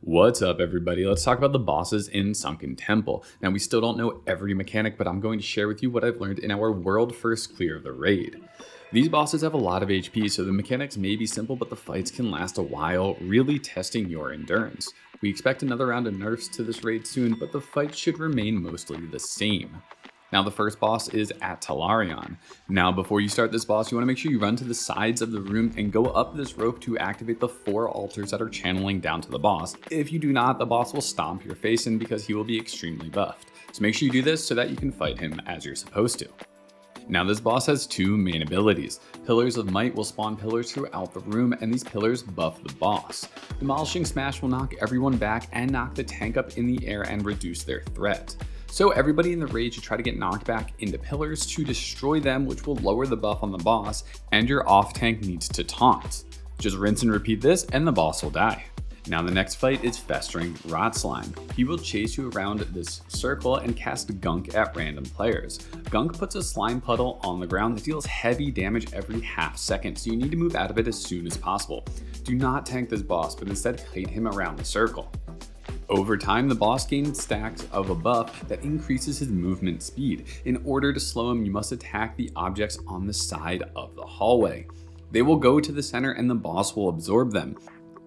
What's up, everybody? Let's talk about the bosses in Sunken Temple. Now, we still don't know every mechanic, but I'm going to share with you what I've learned in our world first clear of the raid. These bosses have a lot of HP, so the mechanics may be simple, but the fights can last a while, really testing your endurance. We expect another round of nerfs to this raid soon, but the fight should remain mostly the same. Now, the first boss is Atal'arion. Now, before you start this boss, you want to make sure you run to the sides of the room and go up this rope to activate the 4 altars that are channeling down to the boss. If you do not, the boss will stomp your face in because he will be extremely buffed. So make sure you do this so that you can fight him as you're supposed to. Now, this boss has 2 main abilities. Pillars of Might will spawn pillars throughout the room, and these pillars buff the boss. Demolishing Smash will knock everyone back and knock the tank up in the air and reduce their threat. So everybody in the raid should try to get knocked back into pillars to destroy them, which will lower the buff on the boss, and your off tank needs to taunt. Just rinse and repeat this and the boss will die. Now the next fight is Festering Rotslime. He will chase you around this circle and cast Gunk at random players. Gunk puts a slime puddle on the ground that deals heavy damage every half second, so you need to move out of it as soon as possible. Do not tank this boss, but instead kite him around the circle. Over time, the boss gains stacks of a buff that increases his movement speed. In order to slow him, you must attack the objects on the side of the hallway. They will go to the center and the boss will absorb them.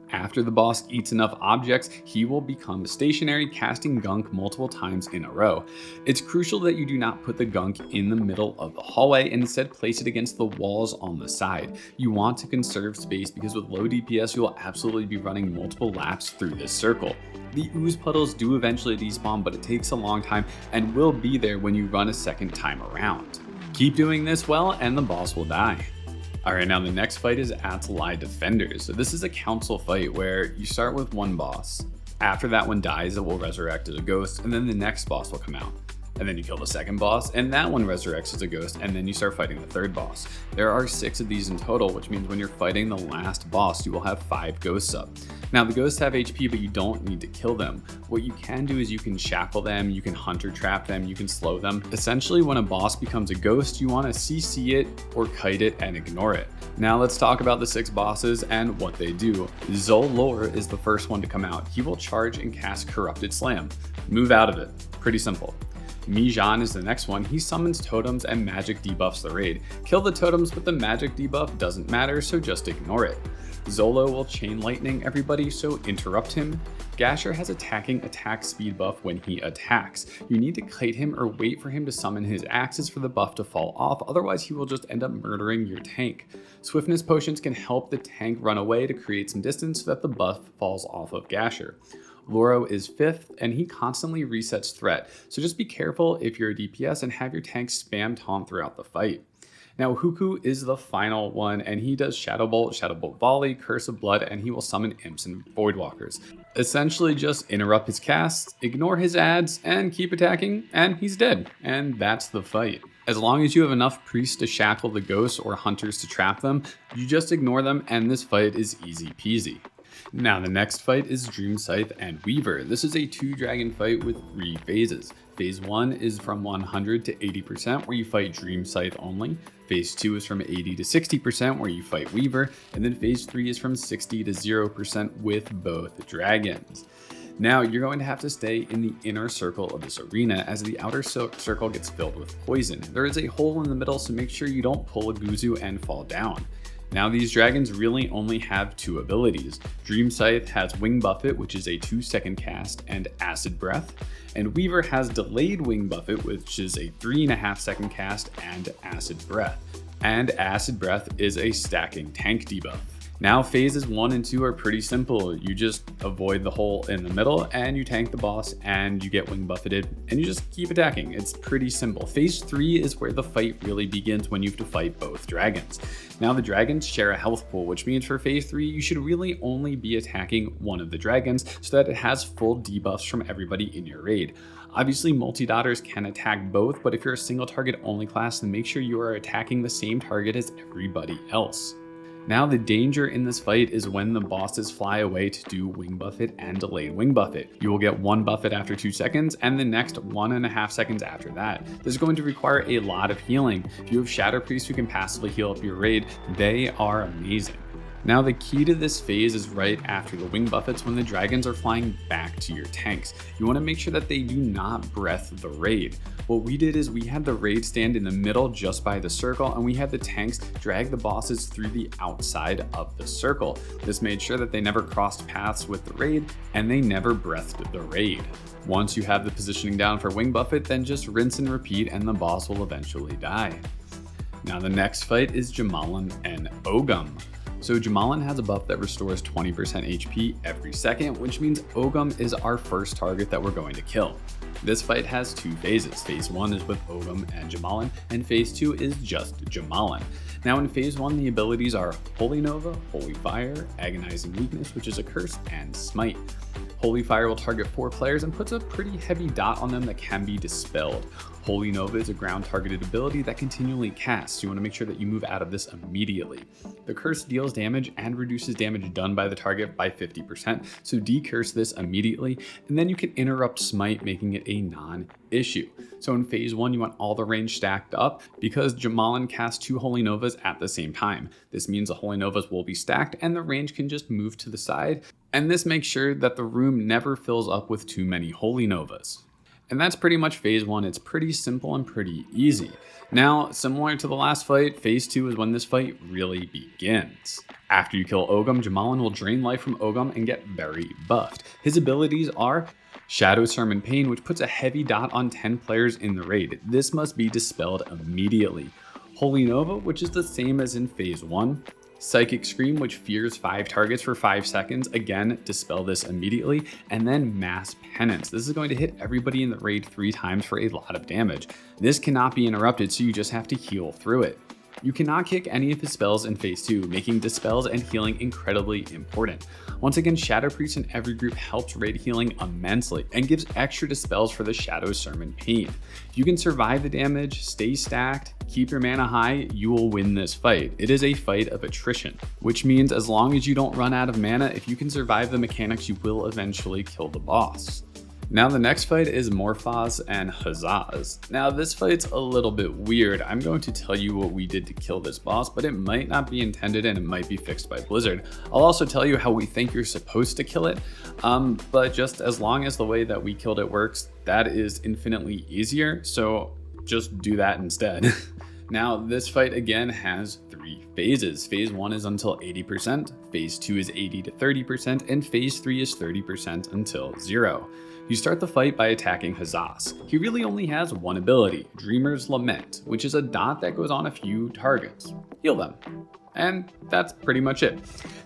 After the boss eats enough objects, he will become stationary, casting Gunk multiple times in a row. It's crucial that you do not put the Gunk in the middle of the hallway and instead place it against the walls on the side. You want to conserve space because with low DPS, you will absolutely be running multiple laps through this circle. The ooze puddles do eventually despawn, but it takes a long time and will be there when you run a second time around. Keep doing this well and the boss will die. Alright, now the next fight is Atal'ai Defenders. So this is a council fight where you start with one boss. After that one dies, it will resurrect as a ghost, and then the next boss will come out. And then you kill the second boss, and that one resurrects as a ghost, and then you start fighting the third boss. There are 6 of these in total, which means when you're fighting the last boss, you will have 5 ghosts up. Now, the ghosts have HP, but you don't need to kill them. What you can do is you can shackle them, you can hunter trap them, you can slow them. Essentially, when a boss becomes a ghost, you want to CC it or kite it and ignore it. Now let's talk about the 6 bosses and what they do. Zolor is the first one to come out. He will charge and cast Corrupted Slam. Move out of it. Pretty simple. Mijan is the next one. He summons totems and magic debuffs the raid. Kill the totems, but the magic debuff doesn't matter, so just ignore it. Zolo will chain lightning everybody, so interrupt him. Gasher has attacking attack speed buff when he attacks. You need to kite him or wait for him to summon his axes for the buff to fall off, otherwise he will just end up murdering your tank. Swiftness potions can help the tank run away to create some distance so that the buff falls off of Gasher. Loro is 5th, and he constantly resets threat, so just be careful if you're a DPS and have your tank spam taunt throughout the fight. Now, Huku is the final one, and he does Shadow Bolt Volley, Curse of Blood, and he will summon Imps and Voidwalkers. Essentially, just interrupt his casts, ignore his ads, and keep attacking, and he's dead. And that's the fight. As long as you have enough priests to shackle the ghosts or hunters to trap them, you just ignore them, and this fight is easy peasy. Now the next fight is Dreamscythe and Weaver. This is a 2-dragon fight with 3 phases. Phase 1 is from 100 to 80% where you fight Dreamscythe only. Phase 2 is from 80 to 60% where you fight Weaver. And then Phase 3 is from 60 to 0% with both dragons. Now you're going to have to stay in the inner circle of this arena as the outer circle gets filled with poison. There is a hole in the middle, so make sure you don't pull a Guzu and fall down. Now these dragons really only have 2 abilities. Dreamscythe has Wing Buffet, which is a 2-second cast, and Acid Breath. And Weaver has Delayed Wing Buffet, which is a 3.5-second cast, and Acid Breath. And Acid Breath is a stacking tank debuff. Now phases 1 and 2 are pretty simple. You just avoid the hole in the middle and you tank the boss and you get wing buffeted and you just keep attacking. It's pretty simple. Phase 3 is where the fight really begins when you have to fight both dragons. Now the dragons share a health pool, which means for phase 3 you should really only be attacking one of the dragons so that it has full debuffs from everybody in your raid. Obviously multi-dotters can attack both, but if you're a single target only class, then make sure you are attacking the same target as everybody else. Now the danger in this fight is when the bosses fly away to do Wing Buffet and Delayed Wing Buffet. You will get one buffet after 2 seconds and the next 1.5 seconds after that. This is going to require a lot of healing. If you have Shadow Priests who can passively heal up your raid, they are amazing. Now the key to this phase is right after the wing buffets when the dragons are flying back to your tanks. You want to make sure that they do not breath the raid. What we did is we had the raid stand in the middle just by the circle, and we had the tanks drag the bosses through the outside of the circle. This made sure that they never crossed paths with the raid and they never breathed the raid. Once you have the positioning down for wing buffet, then just rinse and repeat and the boss will eventually die. Now the next fight is Jammal'an and Ogom. So Jammal'an has a buff that restores 20% HP every second, which means Ogom is our first target that we're going to kill. This fight has two phases. Phase 1 is with Ogom and Jammal'an, and phase 2 is just Jammal'an. Now in phase 1, the abilities are Holy Nova, Holy Fire, Agonizing Weakness, which is a curse, and Smite. Holy Fire will target 4 players and puts a pretty heavy dot on them that can be dispelled. Holy Nova is a ground targeted ability that continually casts. You want to make sure that you move out of this immediately. The curse deals damage and reduces damage done by the target by 50%, so decurse this immediately, and then you can interrupt Smite, making it a non-issue. So in phase 1, you want all the range stacked up because Jammal'an casts 2 Holy Novas at the same time. This means the Holy Novas will be stacked and the range can just move to the side, and this makes sure that the room never fills up with too many Holy Novas. And that's pretty much phase 1. It's pretty simple and pretty easy. Now, similar to the last fight, phase 2 is when this fight really begins. After you kill Ogom, Jammal'an will drain life from Ogom and get very buffed. His abilities are Shadow Sermon Pain, which puts a heavy dot on 10 players in the raid. This must be dispelled immediately. Holy Nova, which is the same as in phase 1. Psychic Scream, which fears 5 targets for 5 seconds. Again, dispel this immediately. And then Mass Penance. This is going to hit everybody in the raid 3 times for a lot of damage. This cannot be interrupted, so you just have to heal through it. You cannot kick any of his spells in phase 2, making dispels and healing incredibly important. Once again, Shadow Priest in every group helps raid healing immensely and gives extra dispels for the Shadow Sermon Pain. If you can survive the damage, stay stacked, keep your mana high, you will win this fight. It is a fight of attrition, which means as long as you don't run out of mana, if you can survive the mechanics, you will eventually kill the boss. Now the next fight is Morphaz and Hazzas. Now this fight's a little bit weird. I'm going to tell you what we did to kill this boss, but it might not be intended and it might be fixed by Blizzard. I'll also tell you how we think you're supposed to kill it, but just as long as the way that we killed it works, that is infinitely easier, so just do that instead. Now this fight again has 3 phases. Phase 1 is until 80%, phase 2 is 80 to 30%, and phase 3 is 30% until 0. You start the fight by attacking Hazzas. He really only has one ability, Dreamer's Lament, which is a dot that goes on a few targets. Heal them. And that's pretty much it.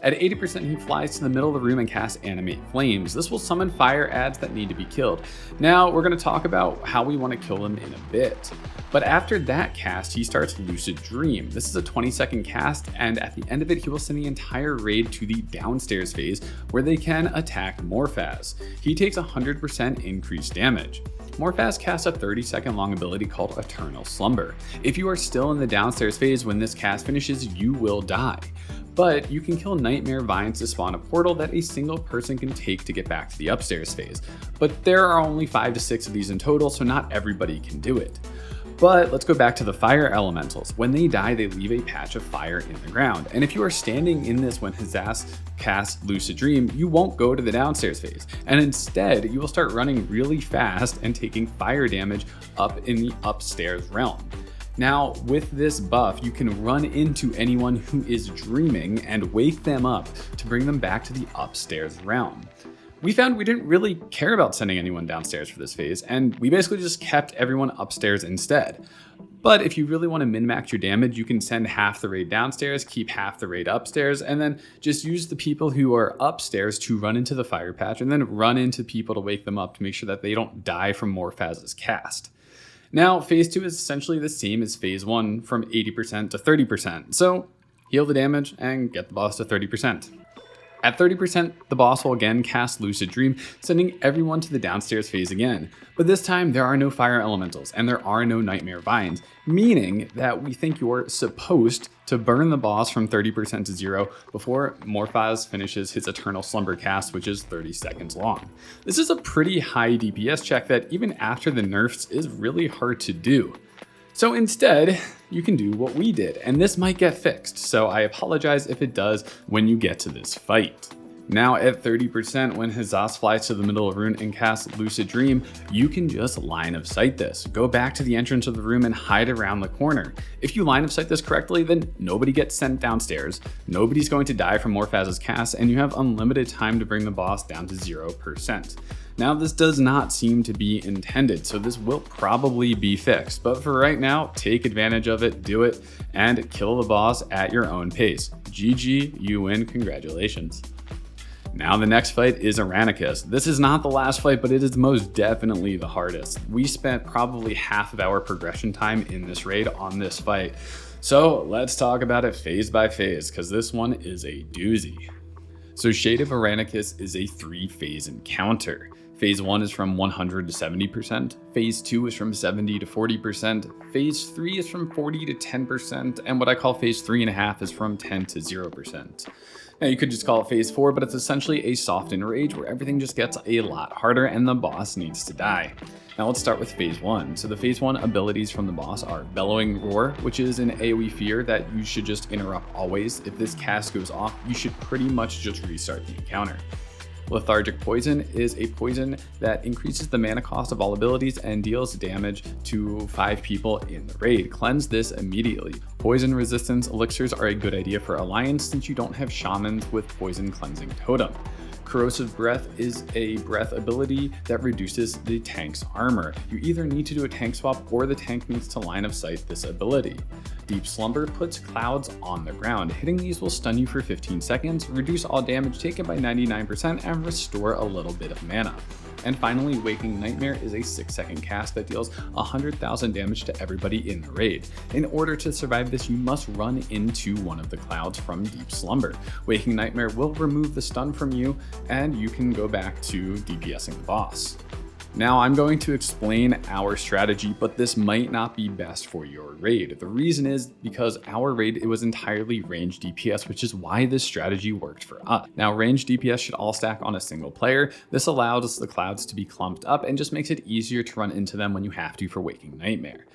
At 80%, he flies to the middle of the room and casts Animate Flames. This will summon fire adds that need to be killed. Now, we're going to talk about how we want to kill him in a bit. But after that cast, he starts Lucid Dream. This is a 20-second cast, and at the end of it, he will send the entire raid to the downstairs phase, where they can attack Morphaz. He takes 100% increased damage. Morphaz casts a 30-second long ability called Eternal Slumber. If you are still in the downstairs phase when this cast finishes, you will die. But you can kill Nightmare Vines to spawn a portal that a single person can take to get back to the upstairs phase. But there are only 5 to 6 of these in total, so not everybody can do it. But let's go back to the fire elementals. When they die, they leave a patch of fire in the ground. And if you are standing in this when Hazzas casts Lucid Dream, you won't go to the downstairs phase. And instead, you will start running really fast and taking fire damage up in the upstairs realm. Now, with this buff, you can run into anyone who is dreaming and wake them up to bring them back to the upstairs realm. We found we didn't really care about sending anyone downstairs for this phase, and we basically just kept everyone upstairs instead. But if you really want to min-max your damage, you can send half the raid downstairs, keep half the raid upstairs, and then just use the people who are upstairs to run into the fire patch, and then run into people to wake them up to make sure that they don't die from Morphaz's cast. Now, phase 2 is essentially the same as phase 1 from 80% to 30%, so heal the damage and get the boss to 30%. At 30%, the boss will again cast Lucid Dream, sending everyone to the downstairs phase again. But this time, there are no fire elementals, and there are no Nightmare Vines, meaning that we think you're supposed to burn the boss from 30% to 0 before Morphaz finishes his Eternal Slumber cast, which is 30 seconds long. This is a pretty high DPS check that even after the nerfs is really hard to do. So instead, you can do what we did, and this might get fixed, so I apologize if it does when you get to this fight. Now at 30%, when Hazzas flies to the middle of the room and casts Lucid Dream, you can just line of sight this. Go back to the entrance of the room and hide around the corner. If you line of sight this correctly, then nobody gets sent downstairs, nobody's going to die from Morphaz's cast, and you have unlimited time to bring the boss down to 0%. Now this does not seem to be intended, so this will probably be fixed, but for right now, take advantage of it, do it, and kill the boss at your own pace. GG, you win, congratulations. Now the next fight is Eranikus. This is not the last fight, but it is most definitely the hardest. We spent probably half of our progression time in this raid on this fight. So let's talk about it phase by phase, because this one is a doozy. So Shade of Eranikus is a 3-phase encounter. Phase 1 is from 100 to 70%, Phase 2 is from 70 to 40%, Phase 3 is from 40 to 10%, and what I call Phase 3.5 is from 10 to 0%. Now you could just call it Phase 4, but it's essentially a softened rage where everything just gets a lot harder and the boss needs to die. Now let's start with Phase 1. So the Phase 1 abilities from the boss are Bellowing Roar, which is an AoE fear that you should just interrupt always. If this cast goes off, you should pretty much just restart the encounter. Lethargic Poison is a poison that increases the mana cost of all abilities and deals damage to 5 people in the raid. Cleanse this immediately. Poison resistance elixirs are a good idea for Alliance since you don't have shamans with poison cleansing totem. Corrosive Breath is a breath ability that reduces the tank's armor. You either need to do a tank swap or the tank needs to line of sight this ability. Deep Slumber puts clouds on the ground. Hitting these will stun you for 15 seconds, reduce all damage taken by 99%, and restore a little bit of mana. And finally, Waking Nightmare is a 6-second cast that deals 100,000 damage to everybody in the raid. In order to survive this, you must run into one of the clouds from Deep Slumber. Waking Nightmare will remove the stun from you, and you can go back to DPSing the boss. Now I'm going to explain our strategy, but this might not be best for your raid. The reason is because our raid, it was entirely ranged DPS, which is why this strategy worked for us. Now ranged DPS should all stack on a single player. This allows the clouds to be clumped up and just makes it easier to run into them when you have to for Waking Nightmare.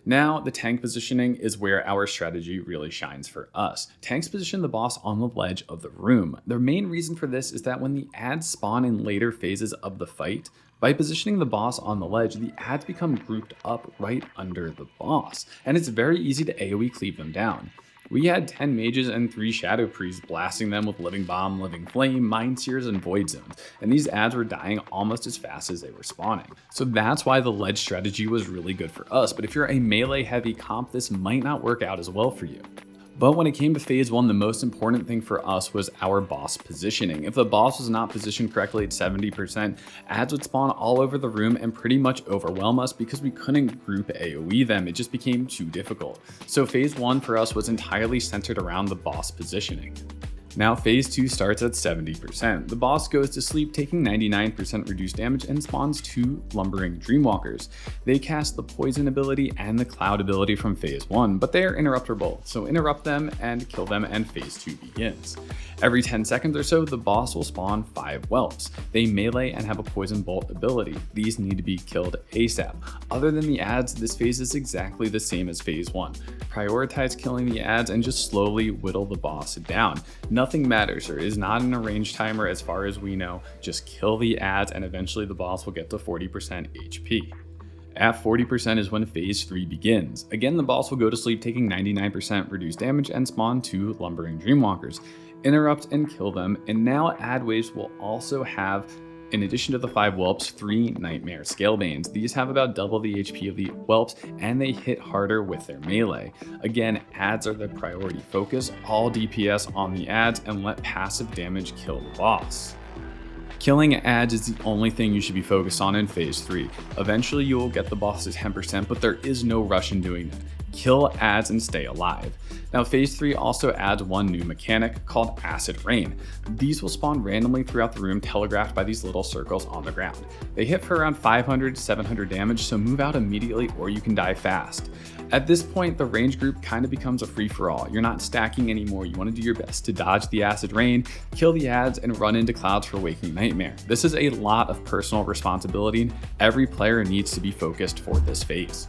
Now, the tank positioning is where our strategy really shines for us. Tanks position the boss on the ledge of the room. The main reason for this is that when the adds spawn in later phases of the fight, by positioning the boss on the ledge, the adds become grouped up right under the boss, and it's very easy to AoE cleave them down. We had 10 mages and 3 shadow priests blasting them with Living Bomb, Living Flame, Mind Seers, and Void Zones, and these adds were dying almost as fast as they were spawning. So that's why the ledge strategy was really good for us, but if you're a melee heavy comp, this might not work out as well for you. But when it came to phase 1, the most important thing for us was our boss positioning. If the boss was not positioned correctly at 70%, adds would spawn all over the room and pretty much overwhelm us because we couldn't group AoE them. It just became too difficult. So phase 1 for us was entirely centered around the boss positioning. Now phase 2 starts at 70%. The boss goes to sleep taking 99% reduced damage and spawns 2 Lumbering Dreamwalkers. They cast the poison ability and the cloud ability from phase 1, but they are interruptible, so interrupt them and kill them and phase 2 begins. Every 10 seconds or so, the boss will spawn 5 whelps. They melee and have a poison bolt ability. These need to be killed ASAP. Other than the adds, this phase is exactly the same as phase 1. Prioritize killing the adds and just slowly whittle the boss down. Nothing matters, there is not an arranged timer as far as we know. Just kill the adds and eventually the boss will get to 40% HP. At 40% is when phase 3 begins. Again, the boss will go to sleep taking 99% reduced damage and spawn 2 Lumbering Dreamwalkers. Interrupt and kill them, and now add waves will also have, in addition to the 5 whelps, 3 Nightmare Scalebanes. These have about double the HP of the whelps, and they hit harder with their melee. Again, adds are the priority focus, all DPS on the adds, and let passive damage kill the boss. Killing adds is the only thing you should be focused on in phase 3. Eventually you will get the boss to 10%, but there is no rush in doing that. Kill adds and stay alive. Now phase 3 also adds one new mechanic called Acid Rain. These will spawn randomly throughout the room, telegraphed by these little circles on the ground. They hit for around 500 to 700 damage, so move out immediately or you can die fast. At this point, the range group kind of becomes a free-for-all. You're not stacking anymore. You want to do your best to dodge the Acid Rain, kill the adds, and run into clouds for Waking Nightmare. This is a lot of personal responsibility. Every player needs to be focused for this phase.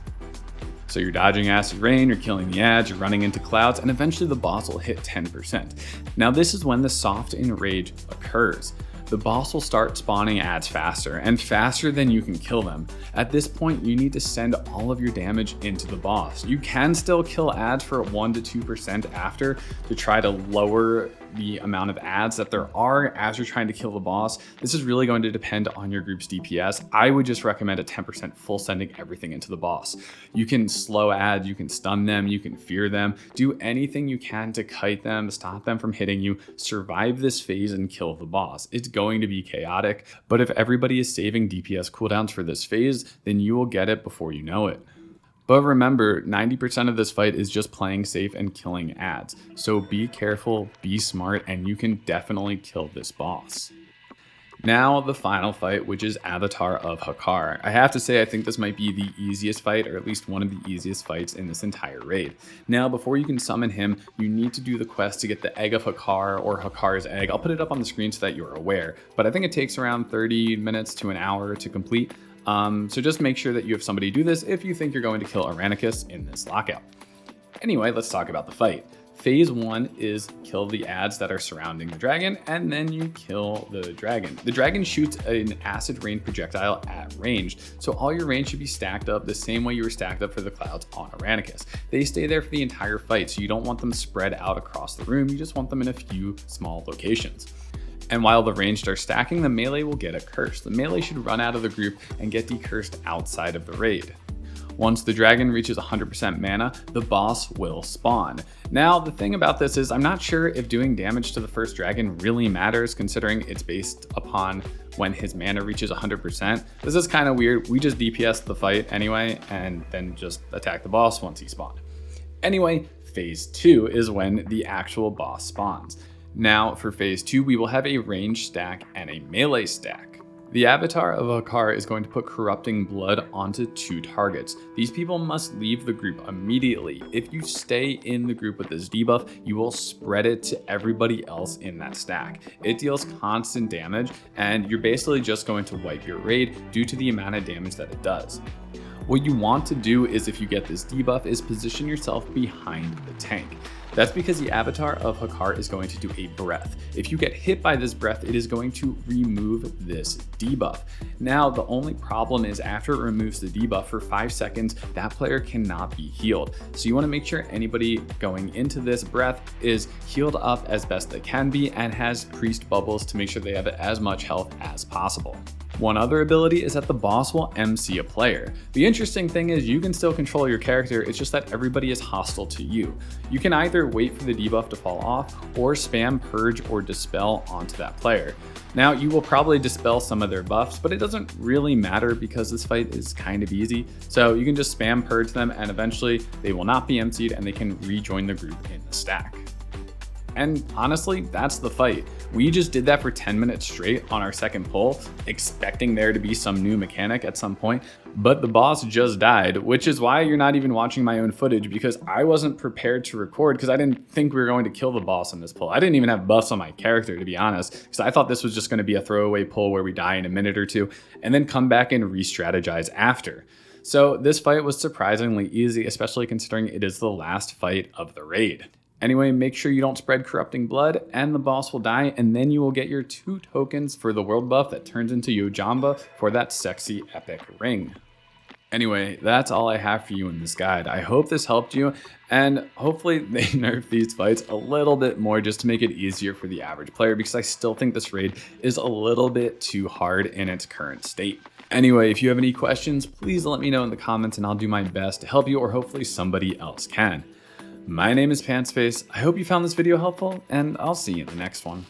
So you're dodging acid rain, you're killing the ads, you're running into clouds, and eventually the boss will hit 10%. Now this is when the soft enrage occurs. The boss will start spawning ads faster and faster than you can kill them. At this point, you need to send all of your damage into the boss. You can still kill ads for 1 to 2% after to try to lower the amount of ads that there are as you're trying to kill the boss. This is really going to depend on your group's DPS. I would just recommend a 10% full sending everything into the boss. You can slow ads, you can stun them, you can fear them, do anything you can to kite them, stop them from hitting you, survive this phase and kill the boss. It's going to be chaotic, but if everybody is saving DPS cooldowns for this phase, then you will get it before you know it. But remember, 90% of this fight is just playing safe and killing ads. So be careful, be smart, and you can definitely kill this boss. Now the final fight, which is Avatar of Hakkar. I have to say I think this might be the easiest fight, or at least one of the easiest fights in this entire raid. Now before you can summon him, you need to do the quest to get the Egg of Hakkar or Hakkar's Egg. I'll put it up on the screen so that you're aware, but I think it takes around 30 minutes to an hour to complete. So just make sure that you have somebody do this if you think you're going to kill Eranikus in this lockout. Anyway, let's talk about the fight. Phase 1 is kill the ads that are surrounding the dragon, and then you kill the dragon. The dragon shoots an acid rain projectile at range, so all your range should be stacked up the same way you were stacked up for the clouds on Eranikus. They stay there for the entire fight, so you don't want them spread out across the room, you just want them in a few small locations. And while the ranged are stacking, the melee will get a curse. The melee should run out of the group and get decursed outside of the raid. Once the dragon reaches 100% mana, the boss will spawn. Now, the thing about this is I'm not sure if doing damage to the first dragon really matters, considering it's based upon when his mana reaches 100%. This is kind of weird. We just DPS the fight anyway, and then just attack the boss once he spawned. Anyway, phase 2 is when the actual boss spawns. Now for phase 2, we will have a range stack and a melee stack. The Avatar of Hakkar is going to put Corrupting Blood onto 2 targets. These people must leave the group immediately. If you stay in the group with this debuff, you will spread it to everybody else in that stack. It deals constant damage, and you're basically just going to wipe your raid due to the amount of damage that it does. What you want to do is, if you get this debuff, is position yourself behind the tank. That's because the Avatar of Hakkar is going to do a breath. If you get hit by this breath, it is going to remove this debuff. Now, the only problem is after it removes the debuff for 5 seconds, that player cannot be healed. So you want to make sure anybody going into this breath is healed up as best they can be and has priest bubbles to make sure they have as much health as possible. One other ability is that the boss will MC a player. The interesting thing is you can still control your character, it's just that everybody is hostile to you. You can either wait for the debuff to fall off or spam purge or dispel onto that player. Now you will probably dispel some of their buffs, but it doesn't really matter because this fight is kind of easy. So you can just spam purge them and eventually they will not be MC'd and they can rejoin the group in the stack. And honestly, that's the fight. We just did that for 10 minutes straight on our second pull, expecting there to be some new mechanic at some point, but the boss just died, which is why you're not even watching my own footage, because I wasn't prepared to record because I didn't think we were going to kill the boss in this pull. I didn't even have buffs on my character, to be honest, because I thought this was just going to be a throwaway pull where we die in a minute or two and then come back and re-strategize after. So this fight was surprisingly easy, especially considering it is the last fight of the raid. Anyway, make sure you don't spread Corrupting Blood and the boss will die, and then you will get your 2 tokens for the world buff that turns into Yojamba for that sexy epic ring. Anyway, that's all I have for you in this guide. I hope this helped you, and hopefully they nerf these fights a little bit more just to make it easier for the average player, because I still think this raid is a little bit too hard in its current state. Anyway, if you have any questions, please let me know in the comments and I'll do my best to help you, or hopefully somebody else can. My name is Pantsface. I hope you found this video helpful, and I'll see you in the next one.